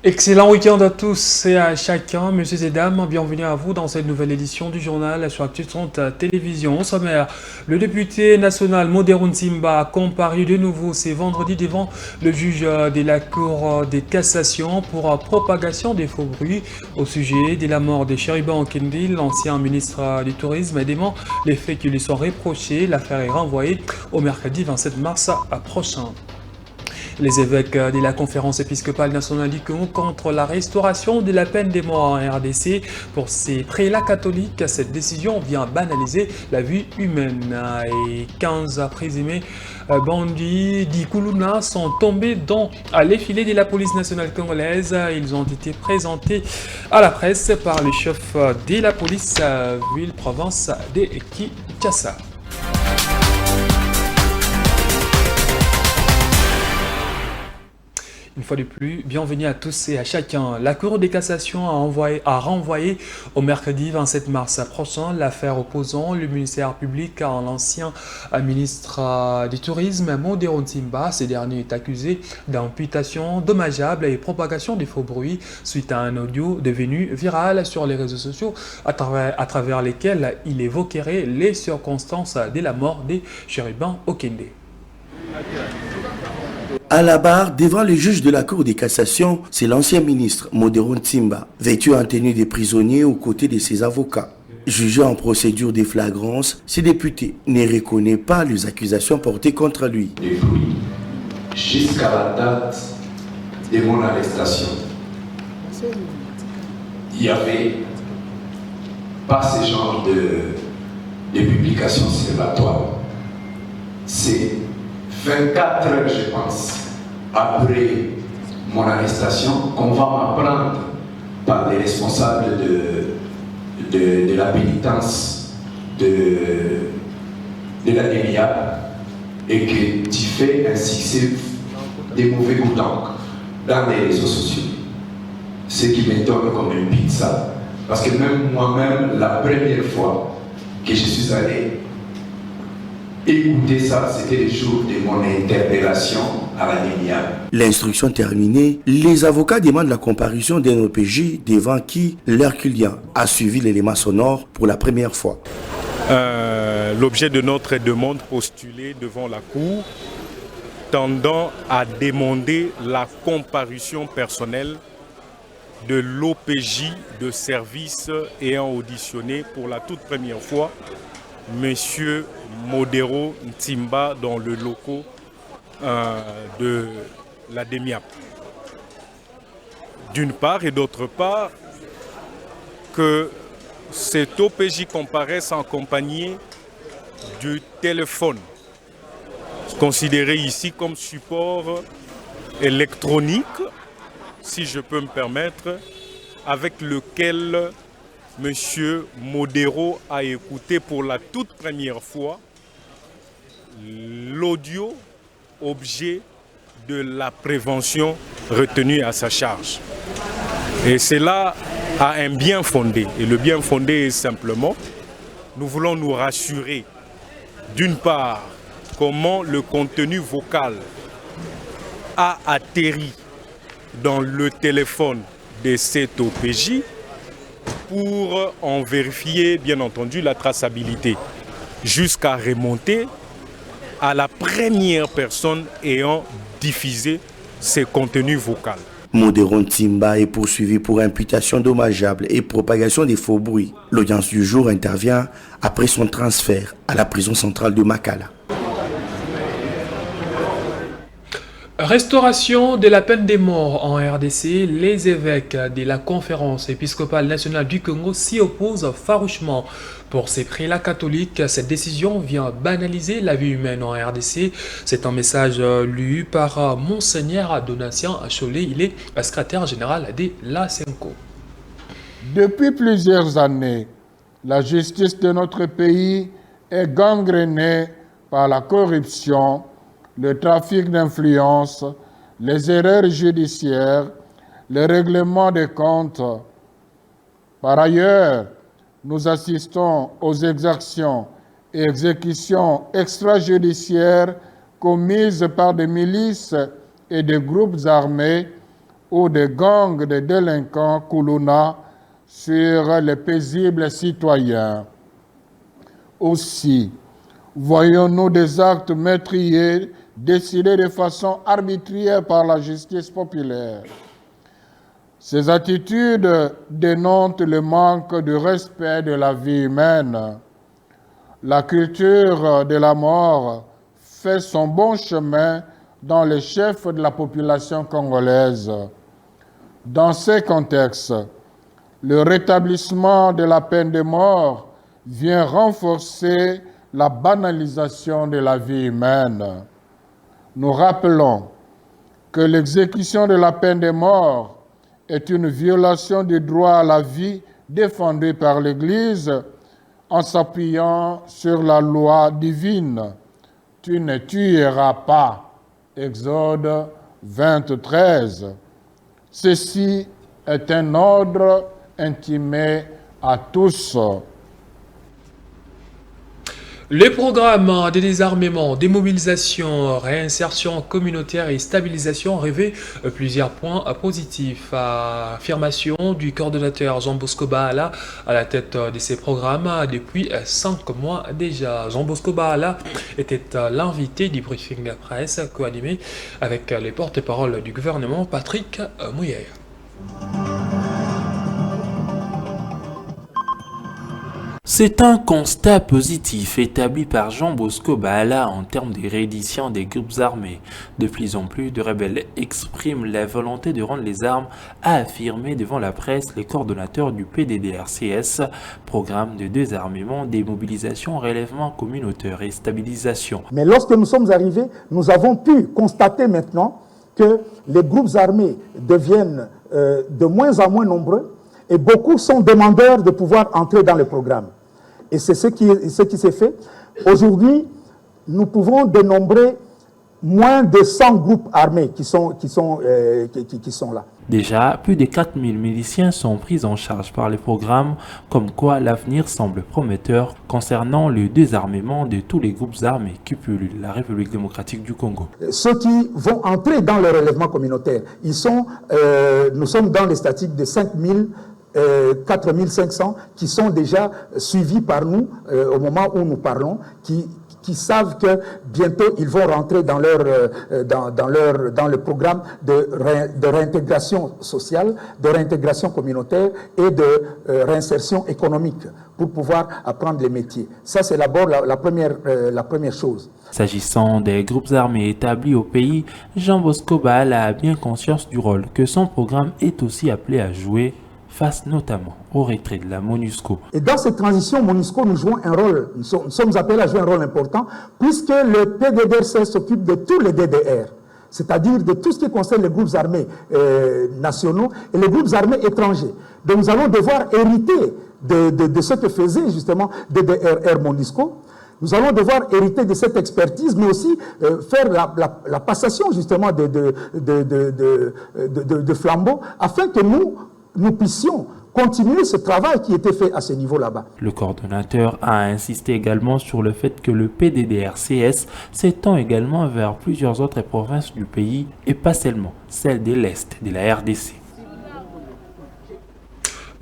Excellent week-end à tous et à chacun, messieurs et dames. Bienvenue à vous dans cette nouvelle édition du journal sur Actu 30 Télévision. Au sommaire, le député national Modero Ntimba a comparu de nouveau ce vendredi devant le juge de la Cour de cassation pour propagation des faux bruits au sujet de la mort de Chériban Okende, l'ancien ministre du Tourisme, et dément les faits qui lui sont reprochés. L'affaire est renvoyée au mercredi 27 mars prochain. Les évêques de la conférence épiscopale nationale du Congo contre la restauration de la peine de mort en RDC. Pour ces prélats catholiques, cette décision vient banaliser la vie humaine. Et 15 présumés bandits d'Ikuluna sont tombés dans les filets de la police nationale congolaise. Ils ont été présentés à la presse par le chef de la police ville-province de Kinshasa. Une fois de plus, bienvenue à tous et à chacun. La Cour de cassation a renvoyé au mercredi 27 mars prochain l'affaire opposant le ministère public à l'ancien ministre du Tourisme, Modero Ntimba. Ce dernier est accusé d'imputation dommageable et propagation des faux bruits suite à un audio devenu viral sur les réseaux sociaux à travers lesquels il évoquerait les circonstances de la mort de Chériban Okende. À la barre, devant le juge de la Cour de cassation, c'est l'ancien ministre Modero Ntimba, vêtu en tenue de prisonnier aux côtés de ses avocats. Jugé en procédure de flagrance, ce député ne reconnaît pas les accusations portées contre lui. Depuis jusqu'à la date de mon arrestation, il n'y avait pas ce genre de publication sur la toile. C'est 24 heures, je pense, après mon arrestation, qu'on va m'apprendre par des responsables de la pénitence de la DEMIA et que tu fais un succès des mauvais goûts dans les réseaux sociaux. Ce qui m'étonne comme une pizza. Parce que même moi-même, la première fois que je suis allé écoutez ça, c'était le jour de mon interpellation à la DEMIA. L'instruction terminée, les avocats demandent la comparution d'un OPJ devant qui l'Herculien a suivi l'élément sonore pour la première fois. L'objet de notre demande postulée devant la Cour tendant à demander la comparution personnelle de l'OPJ de service ayant auditionné pour la toute première fois Monsieur Modero Ntimba dans le locaux de la DEMIAP. D'une part et d'autre part, que cet OPJ comparaisse accompagné du téléphone, considéré ici comme support électronique, si je peux me permettre, avec lequel Monsieur Modero a écouté pour la toute première fois l'audio objet de la prévention retenue à sa charge. Et cela a un bien fondé. Et le bien fondé est simplement, nous voulons nous rassurer, d'une part, comment le contenu vocal a atterri dans le téléphone de cet OPJ, pour en vérifier, bien entendu, la traçabilité, jusqu'à remonter à la première personne ayant diffusé ces contenus vocaux. Modero Ntimba est poursuivi pour imputation dommageable et propagation des faux bruits. L'audience du jour intervient après son transfert à la prison centrale de Makala. Restauration de la peine de mort en RDC, les évêques de la conférence épiscopale nationale du Congo s'y opposent farouchement. Pour ces prélats catholiques, cette décision vient banaliser la vie humaine en RDC. C'est un message lu par Monseigneur Donatien Cholet, il est secrétaire général de l'ASENCO. Depuis plusieurs années, la justice de notre pays est gangrénée par la corruption, le trafic d'influence, les erreurs judiciaires, le règlement des comptes. Par ailleurs, nous assistons aux exactions et exécutions extrajudiciaires commises par des milices et des groupes armés ou des gangs de délinquants Koulouna sur les paisibles citoyens. Aussi, voyons-nous des actes meurtriers décidés de façon arbitraire par la justice populaire. Ces attitudes dénotent le manque de respect de la vie humaine. La culture de la mort fait son bon chemin dans les chefs de la population congolaise. Dans ces contextes, le rétablissement de la peine de mort vient renforcer la banalisation de la vie humaine. Nous rappelons que l'exécution de la peine de mort est une violation du droit à la vie défendu par l'Église en s'appuyant sur la loi divine. Tu ne tueras pas. Exode 23. Ceci est un ordre intimé à tous. Les programmes de désarmement, démobilisation, réinsertion communautaire et stabilisation ont rêvé plusieurs points positifs. Affirmation du coordonnateur Jean Bosco Bahala à la tête de ces programmes depuis 5 mois déjà. Jean Bosco Bahala était l'invité du briefing de presse co-animé avec les porte-paroles du gouvernement Patrick Mouillère. C'est un constat positif établi par Jean Bosco Bahala en termes de réédition des groupes armés. De plus en plus de rebelles expriment la volonté de rendre les armes, a affirmé devant la presse les coordonnateurs du PDDRCS, programme de désarmement, démobilisation, relèvement communautaire et stabilisation. Mais lorsque nous sommes arrivés, nous avons pu constater maintenant que les groupes armés deviennent de moins en moins nombreux et beaucoup sont demandeurs de pouvoir entrer dans le programme. Et c'est ce qui s'est fait. Aujourd'hui, nous pouvons dénombrer moins de 100 groupes armés qui sont là. Déjà, plus de 4000 miliciens sont pris en charge par les programmes, comme quoi l'avenir semble prometteur concernant le désarmement de tous les groupes armés qui pullulent la République démocratique du Congo. Ceux qui vont entrer dans le relèvement communautaire, nous sommes dans les statistiques de 5000, 4500 qui sont déjà suivis par nous au moment où nous parlons, qui savent que bientôt ils vont rentrer dans le programme de réintégration sociale, de réintégration communautaire et de réinsertion économique pour pouvoir apprendre les métiers. Ça, c'est d'abord la première chose. S'agissant des groupes armés établis au pays, Jean Bosco Bahala a bien conscience du rôle que son programme est aussi appelé à jouer face notamment au retrait de la MONUSCO. Et dans cette transition, MONUSCO, nous jouons un rôle, nous sommes appelés à jouer un rôle important, puisque le PDDRCS s'occupe de tous les DDR, c'est-à-dire de tout ce qui concerne les groupes armés nationaux et les groupes armés étrangers. Donc nous allons devoir hériter de ce que faisait justement DDR MONUSCO. Nous allons devoir hériter de cette expertise, mais aussi faire la passation justement de flambeaux, afin que nous puissions continuer ce travail qui était fait à ce niveau là-bas. Le coordonnateur a insisté également sur le fait que le PDDRCS s'étend également vers plusieurs autres provinces du pays et pas seulement celle de l'Est de la RDC.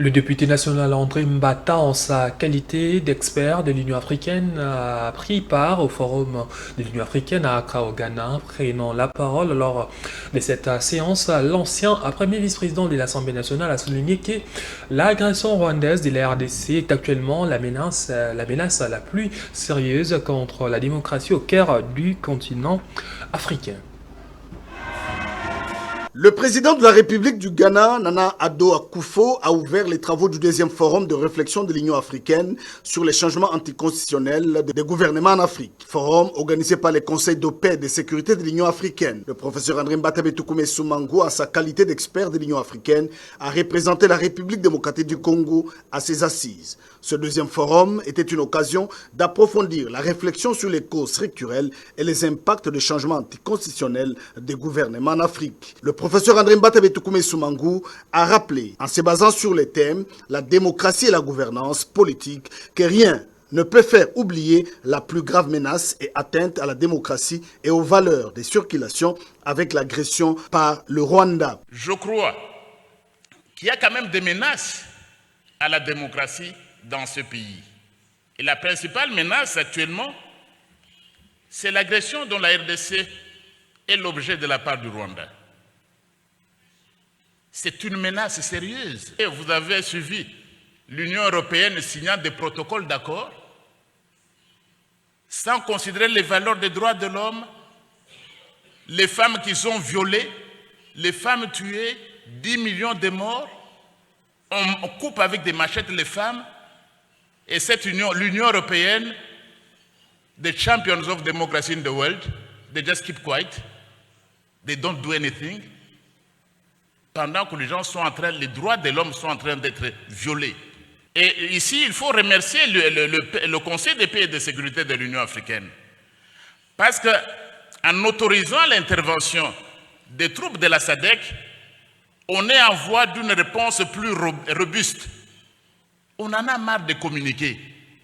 Le député national André Mbata, en sa qualité d'expert de l'Union africaine, a pris part au forum de l'Union africaine à Accra au Ghana, prenant la parole lors de cette séance. L'ancien premier vice-président de l'Assemblée nationale a souligné que l'agression rwandaise de la RDC est actuellement la menace la plus sérieuse contre la démocratie au cœur du continent africain. Le président de la République du Ghana, Nana Addo Akufo, a ouvert les travaux du deuxième forum de réflexion de l'Union africaine sur les changements anticonstitutionnels des gouvernements en Afrique. Forum organisé par les conseils de paix et de sécurité de l'Union africaine. Le professeur André Mbata Betukume Soumango, en sa qualité d'expert de l'Union africaine, a représenté la République démocratique du Congo à ses assises. Ce deuxième forum était une occasion d'approfondir la réflexion sur les causes structurelles et les impacts des changements anticonstitutionnels des gouvernements en Afrique. Le professeur André Mbata Betukume Soumango a rappelé, en se basant sur les thèmes la démocratie et la gouvernance politique, que rien ne peut faire oublier la plus grave menace et atteinte à la démocratie et aux valeurs des circulations avec l'agression par le Rwanda. Je crois qu'il y a quand même des menaces à la démocratie dans ce pays. Et la principale menace actuellement, c'est l'agression dont la RDC est l'objet de la part du Rwanda. C'est une menace sérieuse. Et vous avez suivi l'Union européenne signant des protocoles d'accord sans considérer les valeurs des droits de l'homme, les femmes qui sont violées, les femmes tuées, 10 millions de morts. On coupe avec des machettes les femmes. Et cette union, l'Union européenne, the champions of democracy in the world, they just keep quiet. They don't do anything. Pendant que les gens sont en train, les droits de l'homme sont en train d'être violés. Et ici, il faut remercier le Conseil des pays de sécurité de l'Union africaine. Parce qu'en autorisant l'intervention des troupes de la SADC, on est en voie d'une réponse plus robuste. On en a marre de communiquer.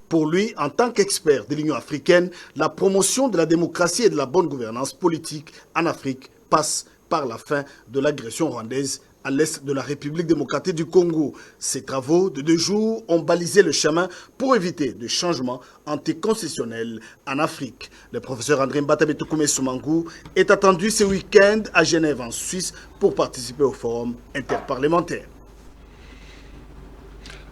Pour lui, en tant qu'expert de l'Union africaine, la promotion de la démocratie et de la bonne gouvernance politique en Afrique passe par la fin de l'agression rwandaise à l'est de la République démocratique du Congo. Ces travaux de 2 jours ont balisé le chemin pour éviter des changements anticonstitutionnels en Afrique. Le professeur André Mbatabe Soumangou est attendu ce week-end à Genève, en Suisse, pour participer au forum interparlementaire.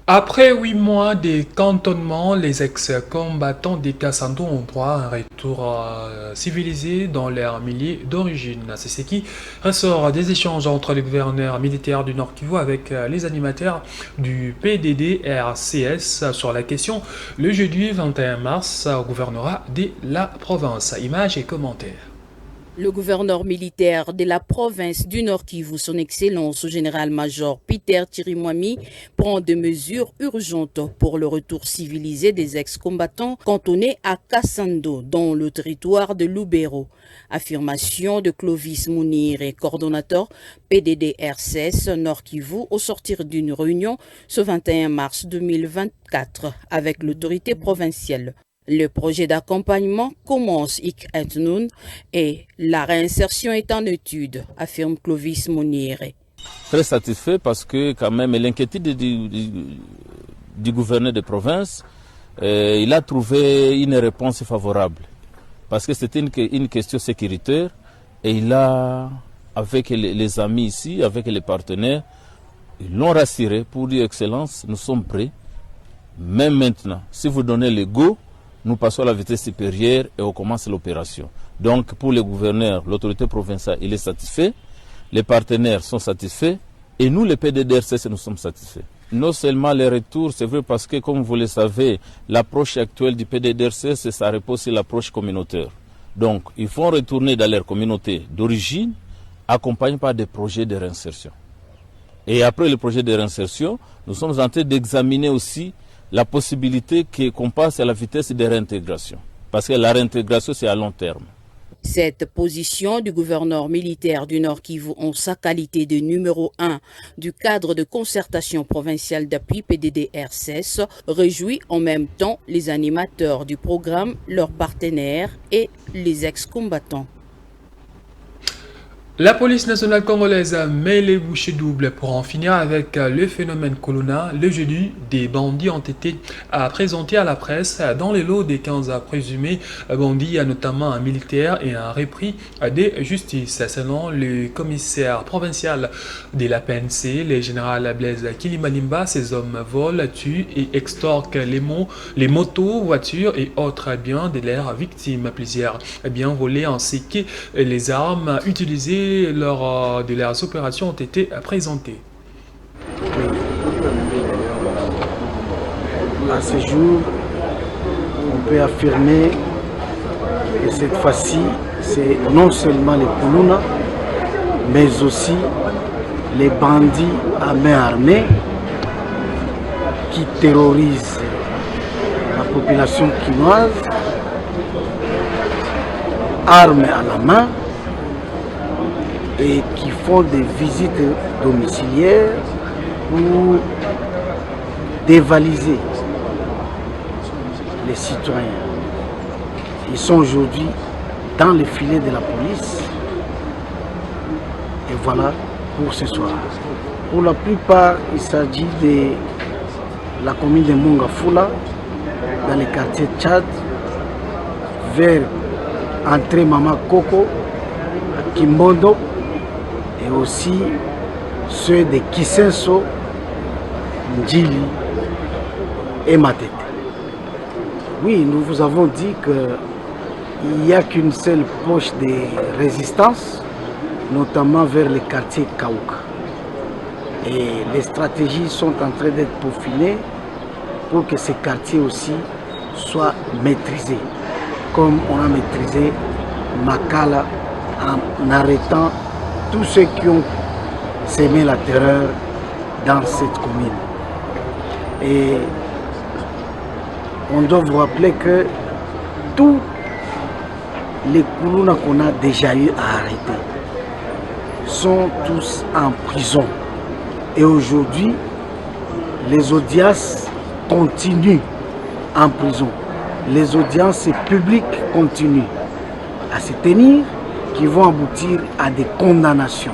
Après 8 mois de cantonnement, les ex-combattants des Kassando ont droit à un retour civilisé dans leur milieu d'origine. C'est ce qui ressort des échanges entre le gouverneur militaire du Nord Kivu avec les animateurs du PDD-RCS sur la question le jeudi 21 mars au gouvernorat de la province. Images et commentaires. Le gouverneur militaire de la province du Nord Kivu, son Excellence général-major Peter Chirimwami, prend des mesures urgentes pour le retour civilisé des ex-combattants cantonnés à Kassando, dans le territoire de Lubero. Affirmation de Clovis Mounir et coordonnateur PDD-RCS Nord Kivu au sortir d'une réunion ce 21 mars 2024 avec l'autorité provinciale. Le projet d'accompagnement commence et la réinsertion est en étude, affirme Clovis Monire. Très satisfait parce que quand même l'inquiétude du gouverneur de province, il a trouvé une réponse favorable. Parce que c'était une question sécuritaire et il a, avec les amis ici, avec les partenaires, ils l'ont rassuré pour dire Excellence, nous sommes prêts. Même maintenant, si vous donnez le go, nous passons à la vitesse supérieure et on commence l'opération. Donc pour le gouverneur, l'autorité provinciale, il est satisfait, les partenaires sont satisfaits et nous, les PDDRCS, nous sommes satisfaits. Non seulement les retours, c'est vrai parce que comme vous le savez, l'approche actuelle du PDDRCS, ça repose sur l'approche communautaire. Donc ils vont retourner dans leur communauté d'origine, accompagnés par des projets de réinsertion. Et après le projet de réinsertion, nous sommes en train d'examiner aussi la possibilité qu'on passe à la vitesse de réintégration. Parce que la réintégration, c'est à long terme. Cette position du gouverneur militaire du Nord Kivu en sa qualité de numéro 1 du cadre de concertation provinciale d'appui PDD-RCS réjouit en même temps les animateurs du programme, leurs partenaires et les ex-combattants. La police nationale congolaise met les bouchées doubles pour en finir avec le phénomène Colonna. Le jeudi, des bandits ont été présentés à la presse dans les lots des 15 présumés bandits, notamment un militaire et un repris de justice. Selon le commissaire provincial de la PNC, le général Blaise Kilimalimba, ces hommes volent, tuent et extorquent les motos, voitures et autres biens de leurs victimes. Plusieurs biens volés ainsi que les armes utilisées lors de leurs opérations ont été présentées. À ce jour, on peut affirmer que cette fois-ci, c'est non seulement les Kuluna, mais aussi les bandits à main armée qui terrorisent la population quinoise, armes à la main, et qui font des visites domiciliaires pour dévaliser les citoyens. Ils sont aujourd'hui dans les filets de la police. Et voilà pour ce soir. Pour la plupart, il s'agit de la commune de Mongafula, dans les quartiers Tchad, vers entrée Mama Koko, à Kimbondo, et aussi ceux de Kisenso, Ndjili et Matete. Oui, nous vous avons dit qu'il n'y a qu'une seule poche de résistance, notamment vers les quartiers Kaouka. Et les stratégies sont en train d'être peaufinées pour que ces quartiers aussi soient maîtrisés, comme on a maîtrisé Makala en arrêtant tous ceux qui ont sémé la terreur dans cette commune. Et on doit vous rappeler que tous les Koulouna qu'on a déjà eu à arrêter sont tous en prison. Et aujourd'hui, les audiences continuent en prison. Les audiences publiques continuent à se tenir, qui vont aboutir à des condamnations.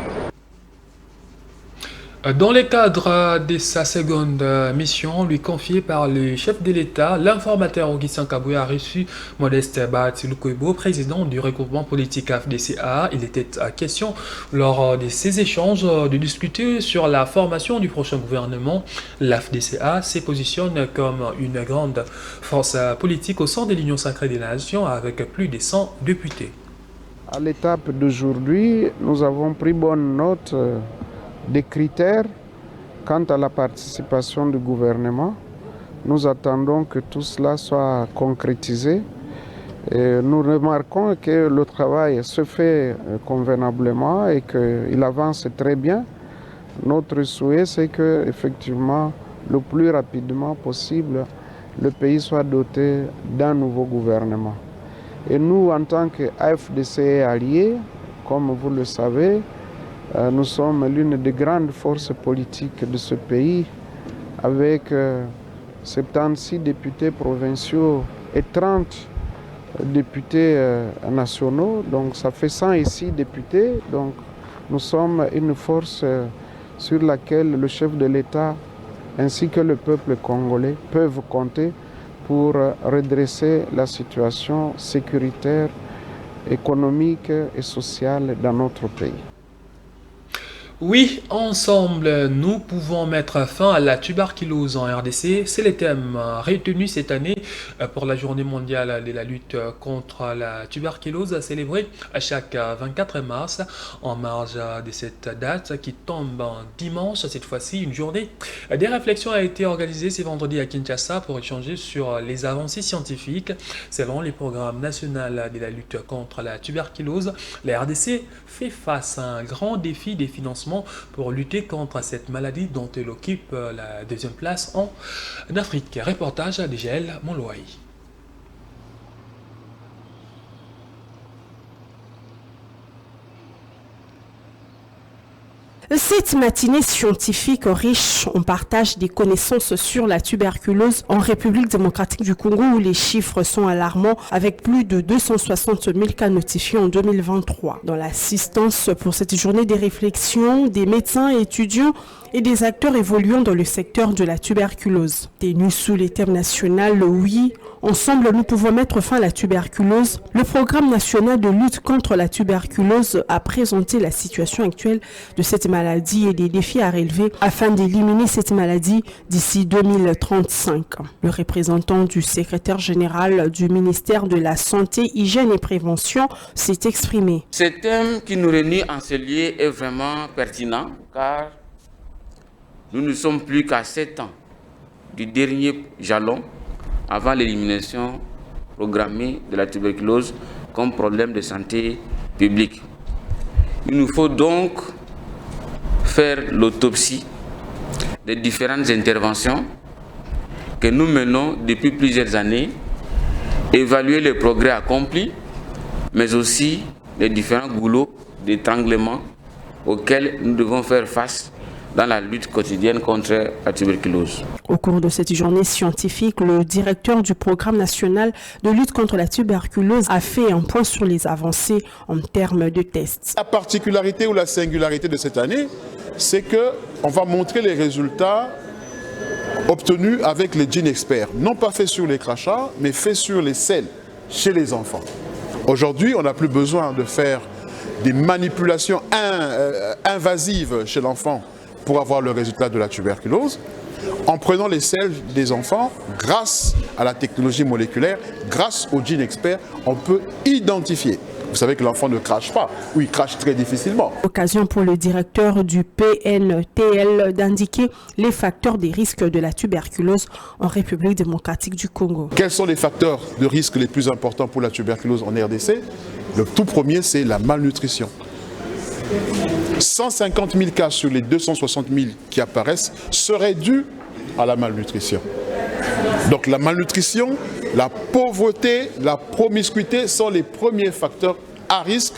Dans le cadre de sa seconde mission, lui confiée par le chef de l'État, l'informateur Augustin Kaboué a reçu Modeste Batsilukoibo, président du regroupement politique AFDCA. Il était question, lors de ces échanges, de discuter sur la formation du prochain gouvernement. L'AFDCA se positionne comme une grande force politique au sein de l'Union sacrée des nations avec plus de 100 députés. À l'étape d'aujourd'hui, nous avons pris bonne note des critères quant à la participation du gouvernement. Nous attendons que tout cela soit concrétisé. Et nous remarquons que le travail se fait convenablement et qu'il avance très bien. Notre souhait, c'est que, effectivement, le plus rapidement possible, le pays soit doté d'un nouveau gouvernement. Et nous, en tant qu'AFDC alliés, comme vous le savez, nous sommes l'une des grandes forces politiques de ce pays, avec 76 députés provinciaux et 30 députés nationaux. Donc ça fait 106 députés. Donc nous sommes une force sur laquelle le chef de l'État ainsi que le peuple congolais peuvent compter pour redresser la situation sécuritaire, économique et sociale dans notre pays. Oui, ensemble, nous pouvons mettre fin à la tuberculose en RDC. C'est le thème retenu cette année pour la journée mondiale de la lutte contre la tuberculose, célébrée à chaque 24 mars. En marge de cette date qui tombe dimanche, cette fois-ci, une journée des réflexions a été organisée ce vendredi à Kinshasa pour échanger sur les avancées scientifiques. Selon les programmes nationaux de la lutte contre la tuberculose, la RDC fait face à un grand défi des financements pour lutter contre cette maladie dont elle occupe la deuxième place en Afrique. Reportage de Gaël Monloaï. Cette matinée scientifique riche en partage des connaissances sur la tuberculose en République démocratique du Congo où les chiffres sont alarmants avec plus de 260 000 cas notifiés en 2023. Dans l'assistance pour cette journée des réflexions, des médecins et étudiants et des acteurs évoluant dans le secteur de la tuberculose. Tenu sous les thèmes national, oui, ensemble nous pouvons mettre fin à la tuberculose. Le programme national de lutte contre la tuberculose a présenté la situation actuelle de cette maladie et des défis à relever afin d'éliminer cette maladie d'ici 2035. Le représentant du secrétaire général du ministère de la Santé, Hygiène et Prévention s'est exprimé. Ce thème qui nous réunit en ce lieu est vraiment pertinent car nous ne sommes plus qu'à 7 ans du dernier jalon avant l'élimination programmée de la tuberculose comme problème de santé publique. Il nous faut donc faire l'autopsie des différentes interventions que nous menons depuis plusieurs années, évaluer les progrès accomplis, mais aussi les différents goulots d'étranglement auxquels nous devons faire face dans la lutte quotidienne contre la tuberculose. Au cours de cette journée scientifique, le directeur du programme national de lutte contre la tuberculose a fait un point sur les avancées en termes de tests. La particularité ou la singularité de cette année, c'est qu'on va montrer les résultats obtenus avec les GeneXpert, non pas faits sur les crachats, mais faits sur les selles chez les enfants. Aujourd'hui, on n'a plus besoin de faire des manipulations invasives chez l'enfant pour avoir le résultat de la tuberculose. En prenant les selles des enfants, grâce à la technologie moléculaire, grâce au GeneXpert, on peut identifier. Vous savez que l'enfant ne crache pas, ou il crache très difficilement. Occasion pour le directeur du PNTL d'indiquer les facteurs des risques de la tuberculose en République démocratique du Congo. Quels sont les facteurs de risque les plus importants pour la tuberculose en RDC? Le tout premier, c'est la malnutrition. 150 000 cas sur les 260 000 qui apparaissent seraient dus à la malnutrition. Donc la malnutrition, la pauvreté, la promiscuité sont les premiers facteurs à risque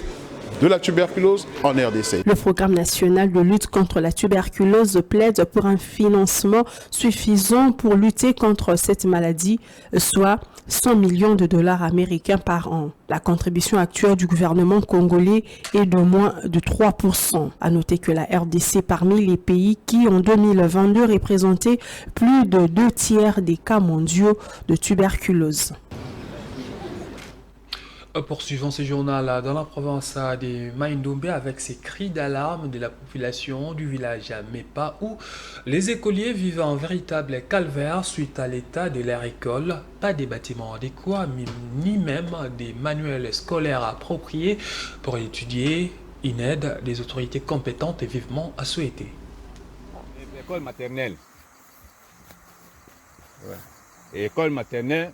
de la tuberculose en RDC. Le programme national de lutte contre la tuberculose plaide pour un financement suffisant pour lutter contre cette maladie, soit 100 millions de dollars américains par an. La contribution actuelle du gouvernement congolais est de moins de 3%. À noter que la RDC parmi les pays qui en 2022 représentaient plus de 2/3 des cas mondiaux de tuberculose. Poursuivons ce journal dans la province de Mai-Ndombe avec ces cris d'alarme de la population du village Mepa où les écoliers vivent un véritable calvaire suite à l'état de leur école. Pas des bâtiments adéquats ni même des manuels scolaires appropriés pour étudier. Une aide des autorités compétentes est vivement à souhaiter. École maternelle. Ouais. École maternelle,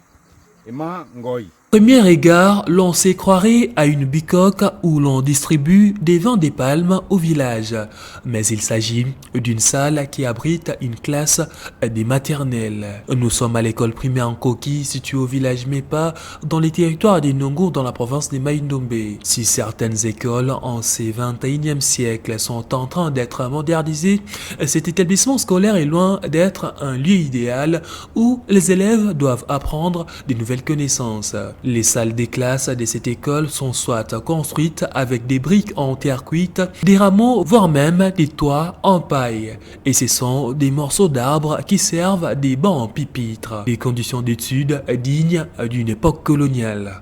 Emma Ngoï. Premier égard, l'on se croirait à une bicoque où l'on distribue des vins des palmes au village. Mais il s'agit d'une salle qui abrite une classe des maternelles. Nous sommes à l'école primaire en coquille située au village Mepa, dans les territoires des Nongo dans la province de Mai-Ndombe. Si certaines écoles en ce 21e siècle sont en train d'être modernisées, cet établissement scolaire est loin d'être un lieu idéal où les élèves doivent apprendre de nouvelles connaissances. Les salles des classes de cette école sont soit construites avec des briques en terre cuite, des rameaux, voire même des toits en paille. Et ce sont des morceaux d'arbres qui servent des bancs en pupitre. Des conditions d'études dignes d'une époque coloniale.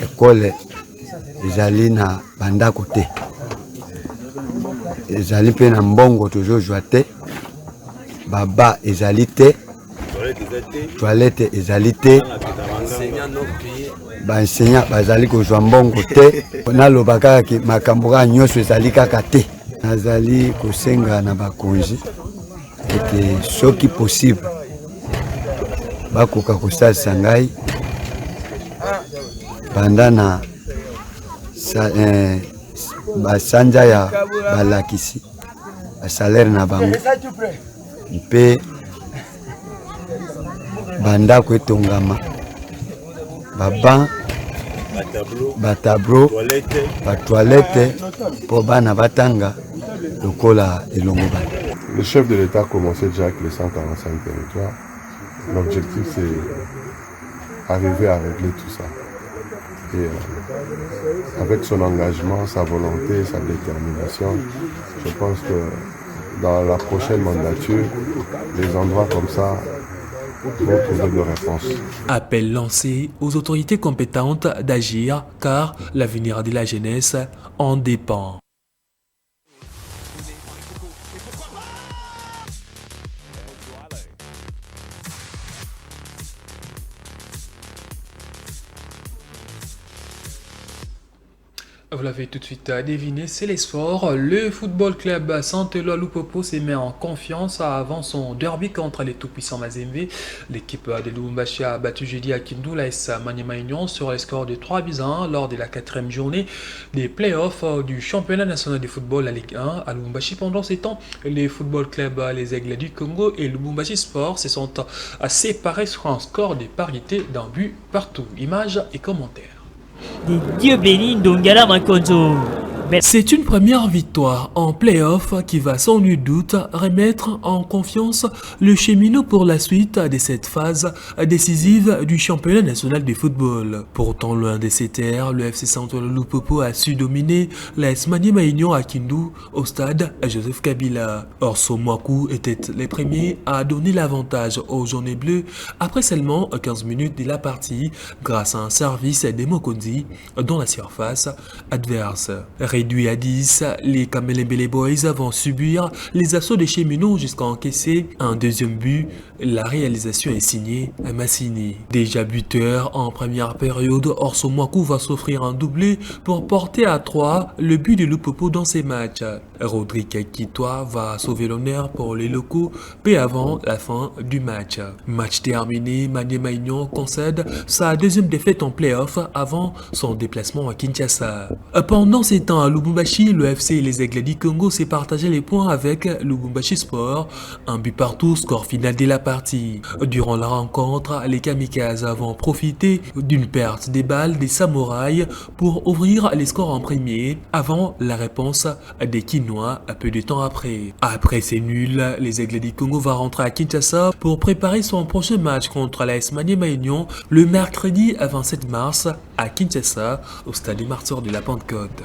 École, ezali na banda côté. Ezali pe na mbongo toujours joate. Baba ezali te. Toilette ezali te. Enseignant bazali kozwa mbongo te. Nalobaka ki makambo ka nyonso ezali kaka te. Nazali kosenga na bakonzi ete soki possible bakoka kosalisa ngai banda na basanja ya balakisi basalaire na bango mpe bandako etongama baban batableau batoilette po bana batanga lokola elongo bana. Le chef de l'État a commencé déjà avec les 145 territoires. L'objectif c'est arriver à régler tout ça. Et avec son engagement, sa volonté, sa détermination, je pense que dans la prochaine mandature, les endroits comme ça vont trouver de réponses. Appel lancé aux autorités compétentes d'agir car l'avenir de la jeunesse en dépend. Vous l'avez tout de suite deviné, c'est les sports. Le football club Santeloi Lupopo s'est mis en confiance avant son derby contre les tout-puissants Mazembe. L'équipe de Lubumbashi a battu jeudi à Kindu l'AS Maniema Union sur le score de 3-1 lors de la 4e journée des playoffs du championnat national de football à Ligue 1 à Lubumbashi. Pendant ces temps, les football clubs Les Aigles du Congo et Lubumbashi Sport se sont séparés sur un score de parité d'un but partout. Images et commentaires. Des dieux bénis Ndongala Makonzo. C'est une première victoire en play-off qui va sans nul doute remettre en confiance le cheminot pour la suite de cette phase décisive du championnat national de football. Pourtant, loin de ces terres, le FC Central Lupopo a su dominer l'AS Maniema Union à Kindu au stade Joseph Kabila. Orso Mwaku était les premiers à donner l'avantage aux jaunes et bleus après seulement 15 minutes de la partie grâce à un service des Mokondi dans la surface adverse. Réduit à 10, les Kamelembele Boys vont subir les assauts des cheminots jusqu'à encaisser un deuxième but. La réalisation est signée à Massini. Déjà buteur en première période, Orso Mwaku va s'offrir un doublé pour porter à 3 le but de Lupopo dans ces matchs. Rodrigue Kitoa va sauver l'honneur pour les locaux peu avant la fin du match. Match terminé, Maniema Union concède sa deuxième défaite en play-off avant son déplacement à Kinshasa. Pendant ces temps à Lubumbashi, le FC et les Aigles du Congo s'est partagé les points avec Lubumbashi Sport, un but partout, score final de la partie. Durant la rencontre, les Kamikazes vont profiter d'une perte des balles des Samouraïs pour ouvrir les scores en premier avant la réponse des Kinois peu de temps après. Après ces nuls, les Aigles du Congo vont rentrer à Kinshasa pour préparer son prochain match contre l'AS Maniema Union le mercredi 27 mars à Kinshasa au stade des Martyrs de la Pentecôte.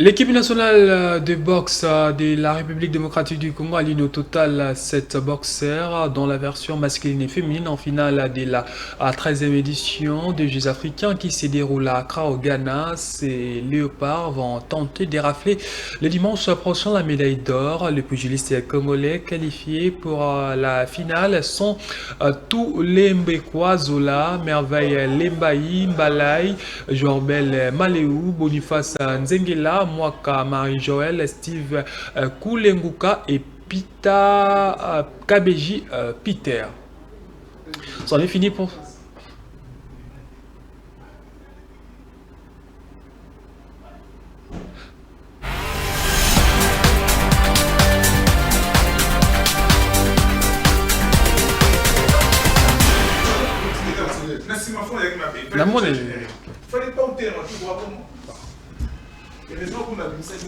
L'équipe nationale de boxe de la République démocratique du Congo aligne au total 7 boxeurs dans la version masculine et féminine en finale de la 13e édition des Jeux africains qui se déroule à Accra au Ghana. Ces léopards vont tenter d'érafler le dimanche prochain la médaille d'or. Les pugilistes congolais qualifiés pour la finale sont tous les Mbekwa, Zola, Merveille Lembaï, Mbalai, Jorbel Maléou, Boniface Nzengela, Mwaka Marie-Joël, Steve Koulenguka et Pita Kabeji Peter. C'en est fini pour... La monnaie. Fallait pas au terrain, tu vois comment. Et les gens qu'on a vu ça, c'est